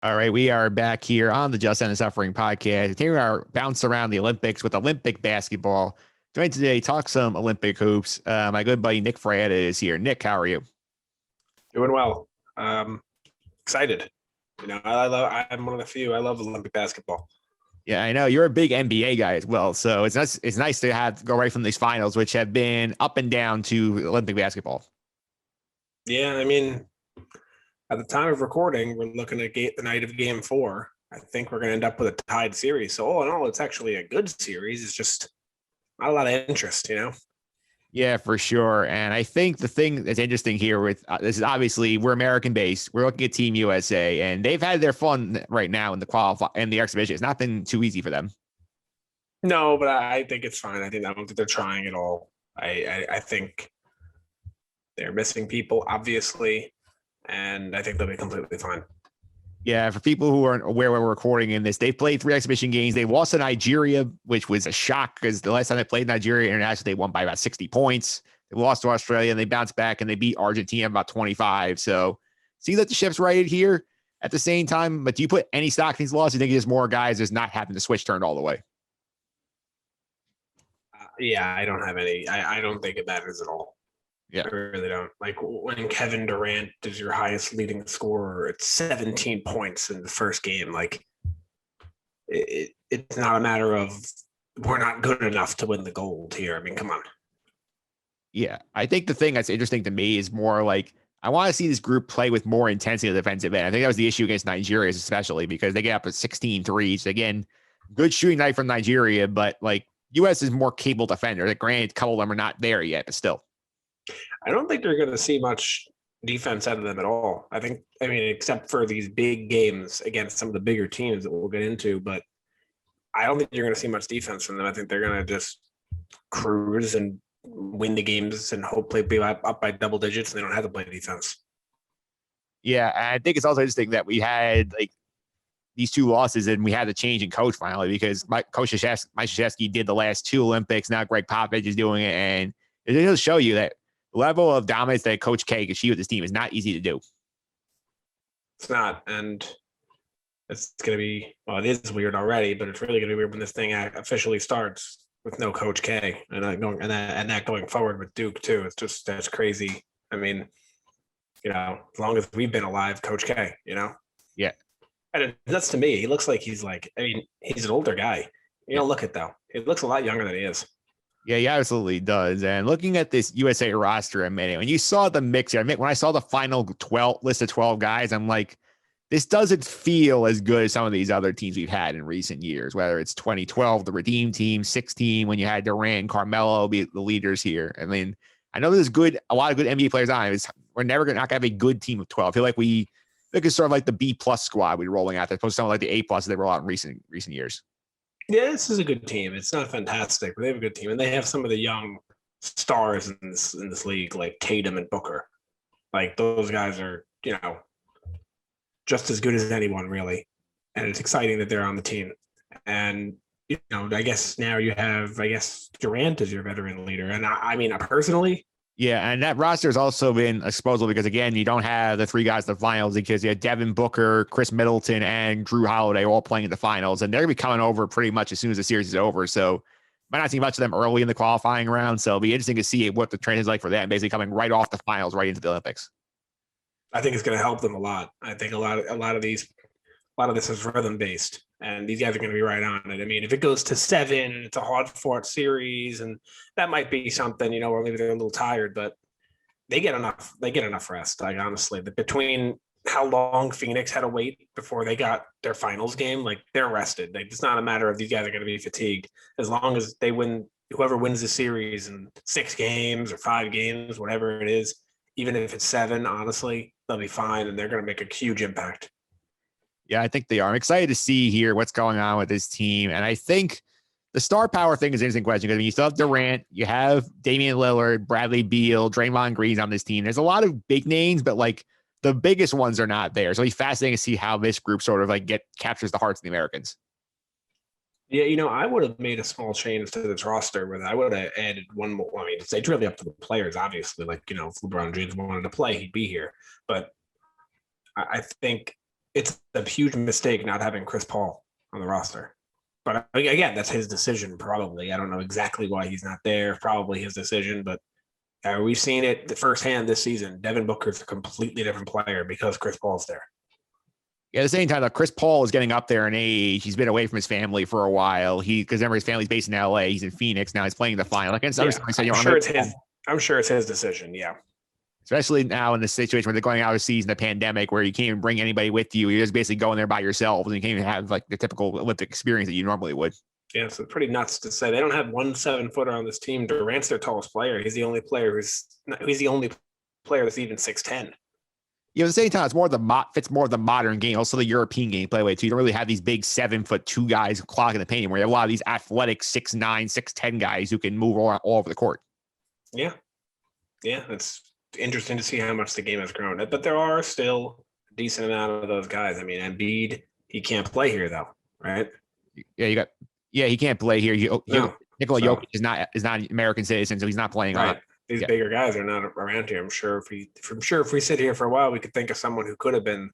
All right, we are back here on the Just End the Suffering podcast. Here we are bounce around the Olympics with Olympic basketball. Joined today, talk some Olympic hoops. My good buddy Nick Fraietta is here. Nick, how are you? Doing well. Excited. I'm one of the few. I love Olympic basketball. Yeah, I know you're a big NBA guy as well, so it's nice to have go right from these finals, which have been up and down to Olympic basketball. Yeah, I mean, at the time of recording, we're looking at the night of Game 4. I think we're going to end up with a tied series. So all in all, it's actually a good series. It's just not a lot of interest. Yeah, for sure. And I think the thing that's interesting here with this is obviously we're American based. We're looking at Team USA, and they've had their fun right now in the exhibition. It's not been too easy for them. No, but I think it's fine. I don't think they're trying at all. I think they're missing people, obviously, and I think they'll be completely fine. Yeah, for people who aren't aware when we're recording in this, they played 3 exhibition games. They lost to Nigeria, which was a shock because the last time they played Nigeria internationally, they won by about 60 points. They lost to Australia and they bounced back and they beat Argentina about 25. So see that the ship's righted here at the same time. But do you put any stock in these losses? You think there's more guys just not having the switch turned all the way? Yeah, I don't have any. I don't think it matters at all. Yeah. I really don't. Like when Kevin Durant is your highest leading scorer at 17 points in the first game, like it's not a matter of we're not good enough to win the gold here. I mean, come on. Yeah. I think the thing that's interesting to me is more like I want to see this group play with more intensity on the defensive end. I think that was the issue against Nigeria, especially because they get up at 16 threes. Again, good shooting night from Nigeria, but like US is more capable defender. Like, granted, a couple of them are not there yet, but still. I don't think they're going to see much defense out of them at all. I mean, except for these big games against some of the bigger teams that we'll get into, but I don't think you're going to see much defense from them. I think they're going to just cruise and win the games and hopefully be up by double digits and they don't have to play defense. Yeah, I think it's also interesting that we had like these 2 losses and we had the change in coach finally because Mike Krzyzewski did the last 2 Olympics. Now Greg Popovich is doing it, and it'll show you that the level of dominance that Coach K can achieve with this team is not easy to do. It's not, and it's going to be, well, it is weird already, but it's really going to be weird when this thing officially starts with no Coach K and that going forward with Duke too. It's just, that's crazy. I mean, as long as we've been alive, Coach K, Yeah. And that's to me, he looks like he's an older guy. You don't look it though. He looks a lot younger than he is. Yeah, he absolutely does. And looking at this USA roster a minute, when you saw the mix here, when I saw the final 12 list of 12 guys, I'm like, this doesn't feel as good as some of these other teams we've had in recent years, whether it's 2012, the Redeem team, 16, when you had Durant and Carmelo be the leaders here. I mean, I know there's a lot of good NBA players on it. We're never not going to have a good team of 12. I feel like it's sort of like the B+ squad we're rolling out, as opposed to something like the A+ they roll out in recent years. Yeah, this is a good team. It's not fantastic, but they have a good team, and they have some of the young stars in this league, like Tatum and Booker. Like those guys are, just as good as anyone, really. And it's exciting that they're on the team. And I guess now you have, Durant as your veteran leader. And I mean, personally. Yeah, and that roster has also been exposed because, again, you don't have the 3 guys in the finals because you have Devin Booker, Chris Middleton, and Drew Holiday all playing in the finals. And they're going to be coming over pretty much as soon as the series is over. So might not see much of them early in the qualifying round. So it'll be interesting to see what the trend is like for them, basically coming right off the finals, right into the Olympics. I think it's going to help them a lot. I think a lot of this is rhythm based, and these guys are going to be right on it. I mean, if it goes to 7 and it's a hard fought series, and that might be something, or maybe they're a little tired, but they get enough rest. Like, honestly, between how long Phoenix had to wait before they got their finals game, like, they're rested. Like, it's not a matter of these guys are going to be fatigued. As long as they win, whoever wins the series in 6 games or 5 games, whatever it is, even if it's 7, honestly, they'll be fine, and they're going to make a huge impact. Yeah, I think they are. I'm excited to see here what's going on with this team. And I think the star power thing is an interesting question because you still have Durant, you have Damian Lillard, Bradley Beal, Draymond Green's on this team. There's a lot of big names, but like the biggest ones are not there. So it'll be fascinating to see how this group sort of like captures the hearts of the Americans. Yeah, I would have made a small change to this roster where I would have added one more. I mean, it's really up to the players, obviously. Like, if LeBron James wanted to play, he'd be here. But I think it's a huge mistake not having Chris Paul on the roster. But again, that's his decision, probably. I don't know exactly why he's not there. Probably his decision, but we've seen it firsthand this season. Devin Booker's a completely different player because Chris Paul's there. Yeah, at the same time, though, Chris Paul is getting up there in age. He's been away from his family for a while. Because remember, his family's based in LA. He's in Phoenix now. He's playing the final. Like, I'm sure it's his decision. Yeah. Especially now in the situation where they're going out of season, the pandemic, where you can't even bring anybody with you. You're just basically going there by yourself, and you can't even have like the typical Olympic experience that you normally would. Yeah, so pretty nuts to say they don't have 1 7-footer on this team. Durant's their tallest player. He's the only player that's even 6'10". Yeah, at the same time, it's more fits more of the modern game, also the European game play way too. You don't really have these big 7'2" guys clogging the paint, where you have a lot of these athletic 6'9", 6'10" guys who can move all over the court. Yeah, it's interesting to see how much the game has grown. But there are still a decent amount of those guys. I mean, Embiid, he can't play here though, right? Yeah, he can't play here. Nikola Jokic is not an American citizen, so he's not playing on. These bigger guys are not around here. I'm sure if we sit here for a while, we could think of someone who could have been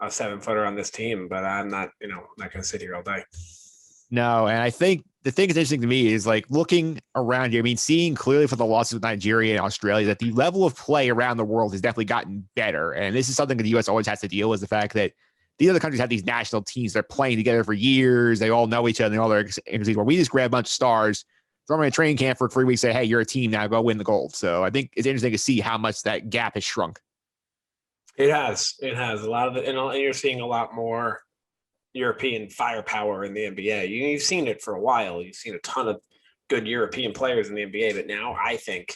a 7-footer on this team, but I'm not going to sit here all day. No, and I think the thing that's interesting to me is like looking around here. I mean, seeing clearly for the losses with Nigeria and Australia that the level of play around the world has definitely gotten better. And this is something that the U.S. always has to deal with, the fact that these other countries have these national teams. They're playing together for years. They all know each other and all their entities. Where we just grab a bunch of stars, throw them in a training camp for 3 weeks, say, hey, you're a team now, go win the gold. So I think it's interesting to see how much that gap has shrunk. It has a lot of it. And you're seeing a lot more European firepower in the NBA. You've seen it for a while. You've seen a ton of good European players in the NBA, but now I think,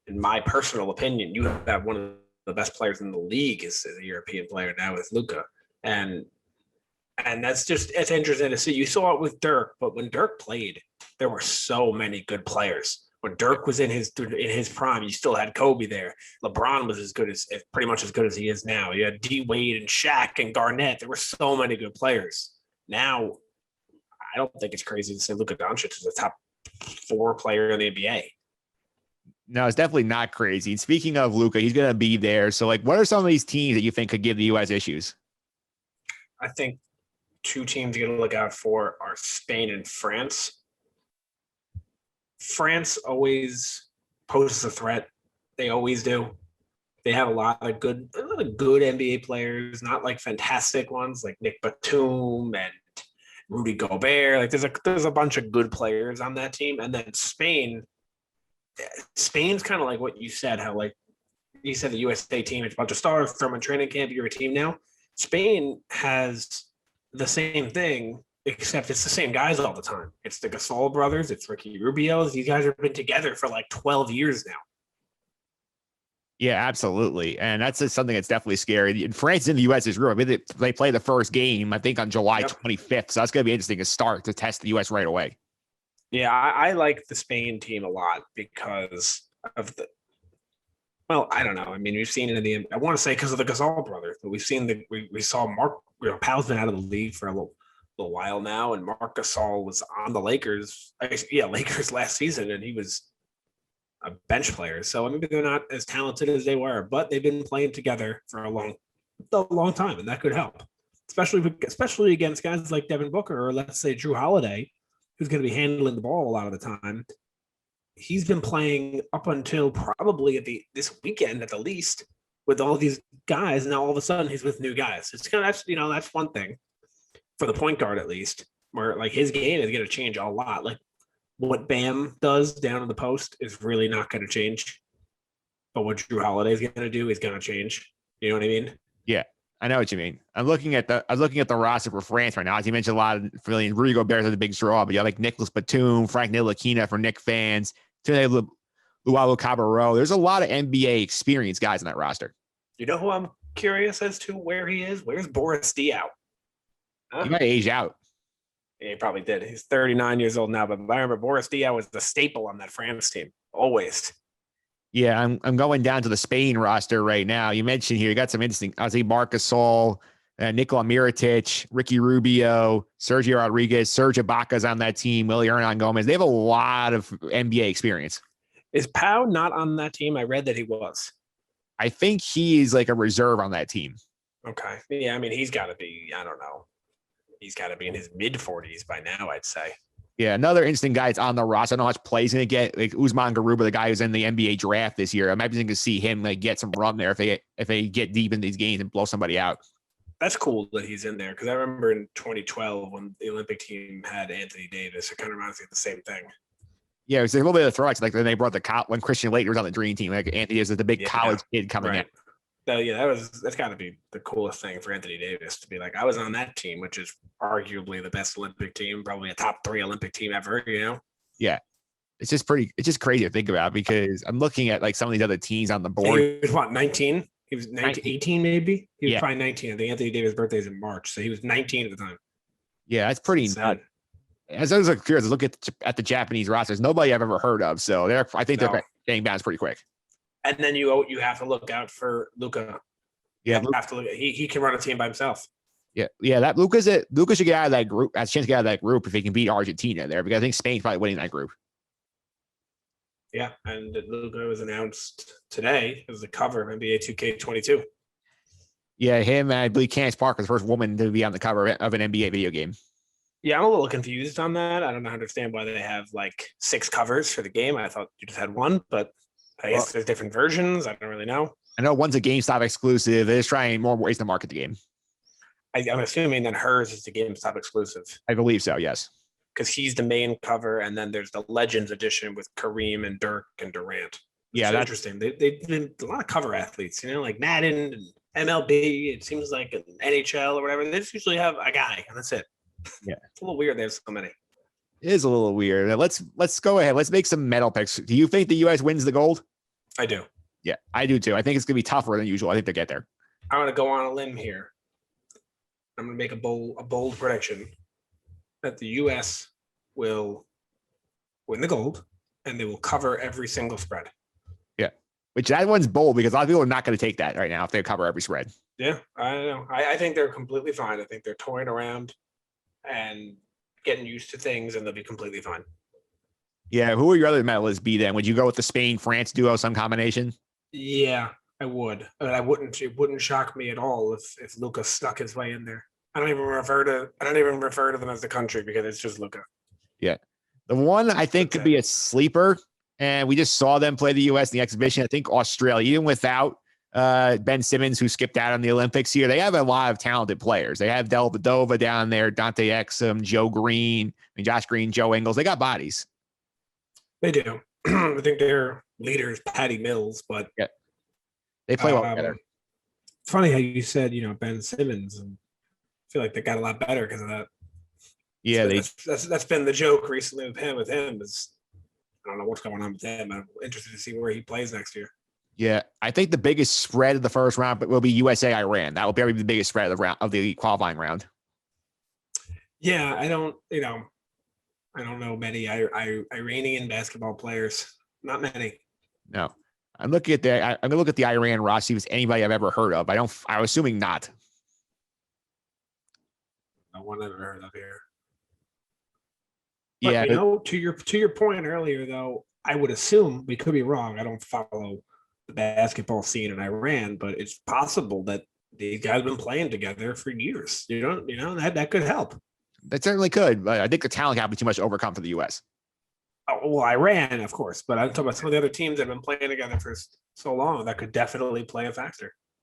in my personal opinion, you have one of the best players in the league is a European player now with Luka. And that's it's interesting to see. You saw it with Dirk, but when Dirk played, there were so many good players. When Dirk was in his prime, you still had Kobe there. LeBron was pretty much as good as he is now. You had D Wade and Shaq and Garnett. There were so many good players. Now, I don't think it's crazy to say Luka Doncic is a top 4 player in the NBA. No, it's definitely not crazy. And speaking of Luka, he's going to be there. So, like, what are some of these teams that you think could give the U.S. issues? I think 2 teams you got to look out for are Spain and France. France always poses a threat. They always do. They have a lot of good NBA players, not like fantastic ones like Nick Batum and Rudy Gobert. Like there's a bunch of good players on that team. And then Spain's kind of like what you said, how like you said the USA team, it's a bunch of stars, throw them in training camp, you're a team now. Spain has the same thing, except it's the same guys all the time. It's the Gasol brothers. It's Ricky Rubio. These guys have been together for like 12 years now. Yeah, absolutely. And that's just something that's definitely scary. And France and the U.S. is real. I mean, they play the first game, I think, on July 25th. So that's going to be interesting to start to test the U.S. right away. Yeah, I like the Spain team a lot because of I don't know. I mean, we've seen it I want to say because of the Gasol brothers, but we've seen we saw Mark, Powell's been out of the league for a little while now, and Marc Gasol was on the Lakers last season, and he was a bench player. So maybe they're not as talented as they were, but they've been playing together for a long time, and that could help, especially against guys like Devin Booker or let's say Drew Holiday, who's going to be handling the ball a lot of the time. He's been playing up until probably this weekend at the least with all these guys. And now all of a sudden he's with new guys. It's kind of, that's one thing for the point guard, at least, where like his game is going to change a lot. Like what Bam does down in the post is really not going to change. But what Drew Holiday is going to do is going to change. You know what I mean? Yeah, I know what you mean. I was looking at the roster for France right now. As you mentioned, a lot of Rudy Gobert is the big draw, but you have like Nicholas Batum, Frank Ntilikina for Knicks fans, Luau Cabarro. There's a lot of NBA experienced guys in that roster. You know who I'm curious as to where he is? Where's Boris Diaw? He might age out. Yeah, he probably did. He's 39 years old now, but I remember Boris Diaw was the staple on that France team. Always. Yeah, I'm going down to the Spain roster right now. You mentioned here, you got some interesting, I see Marc Gasol, Nikola Mirotic, Ricky Rubio, Sergio Rodriguez, Serge Ibaka's on that team, Willie Hernan Gomez. They have a lot of NBA experience. Is Pau not on that team? I read that he was. I think he is like a reserve on that team. Okay. Yeah, I mean, he's got to be, I don't know. He's got to be in his mid-40s by now, I'd say. Yeah, another interesting guy that's on the roster. I don't know how much plays going to get. Like Usman Garuba, the guy who's in the NBA draft this year. I might be thinking to see him like get some run there if they get deep in these games and blow somebody out. That's cool that he's in there because I remember in 2012 when the Olympic team had Anthony Davis. It kind of reminds me of the same thing. Yeah, it was a little bit of a throwback. Like when they brought when Christian Laettner was on the Dream Team, like Anthony is the big college kid coming in. Yeah, that's got to be the coolest thing for Anthony Davis to be like, I was on that team, which is arguably the best Olympic team, probably a top 3 Olympic team ever, you know? Yeah. It's just crazy to think about because I'm looking at like some of these other teams on the board. He was what, 19? He was 19, 18 maybe? He was probably 19. I think Anthony Davis' birthday is in March, so he was 19 at the time. Yeah, that's pretty nuts. As I was curious to look at the Japanese rosters, nobody I've ever heard of. So I think they're getting bounced pretty quick. And then you have to look out for Luka. Yeah, he can run a team by himself. Yeah. That Luka should get out of that group. Has a chance to get out of that group if he can beat Argentina there, because I think Spain's probably winning that group. Yeah, and Luka was announced today as the cover of NBA 2K22. Yeah, him and I believe Candace Parker, the first woman to be on the cover of an NBA video game. Yeah, I'm a little confused on that. I don't understand why they have like 6 covers for the game. I thought you just had one, but I guess there's different versions. I don't really know. I know one's a GameStop exclusive. They're just trying more ways to market the game. I'm assuming that hers is the GameStop exclusive. I believe so, yes. Because he's the main cover, and then there's the Legends edition with Kareem and Dirk and Durant. Yeah, that's interesting. They've been a lot of cover athletes, like Madden and MLB. It seems like an NHL or whatever. They just usually have a guy, and that's it. Yeah, it's a little weird. There's so many. It is a little weird. Let's go ahead. Let's make some medal picks. Do you think the U.S. wins the gold? I do. Yeah, I do too. I think it's gonna be tougher than usual. I think they get there. I'm gonna go on a limb here. I'm gonna make a bold prediction that the U.S. will win the gold and they will cover every single spread. Yeah, which that one's bold because a lot of people are not going to take that right now if they cover every spread. Yeah, I don't know. I think they're completely fine. I think they're toying around and getting used to things, and they'll be completely fine. Yeah, who would your other medalists be then? Would you go with the Spain-France duo, some combination? Yeah, I would. I wouldn't. It wouldn't shock me at all if Luka stuck his way in there. I don't even refer to them as the country because it's just Luka. Yeah, the one I think could be a sleeper, and we just saw them play the U.S. in the exhibition. I think Australia, even without Ben Simmons, who skipped out on the Olympics here, they have a lot of talented players. They have Dellavedova down there, Dante Exum, Joe Green, Josh Green, Joe Ingles. They got bodies. They do. I think their leader is Patty Mills, but yeah, they play well together. Funny how you said, Ben Simmons, and I feel like they got a lot better because of that. Yeah, that's been the joke recently with him. Is I don't know what's going on with him. I'm interested to see where he plays next year. Yeah, I think the biggest spread of the first round will be USA Iran. That will be the biggest spread of the qualifying round. Yeah, I don't know many Iranian basketball players. Not many. No, I'm looking at I'm gonna look at the Iran roster. See if it's anybody I've ever heard of. I'm assuming not. No one I've ever heard of here. But, yeah, to your point earlier, though, I would assume, we could be wrong. I don't follow the basketball scene in Iran, but it's possible that these guys have been playing together for years. That could help. That certainly could, but I think the talent gap would be too much to overcome for the U.S. Oh, well, Iran, of course, but I'm talking about some of the other teams that have been playing together for so long that could definitely play a factor.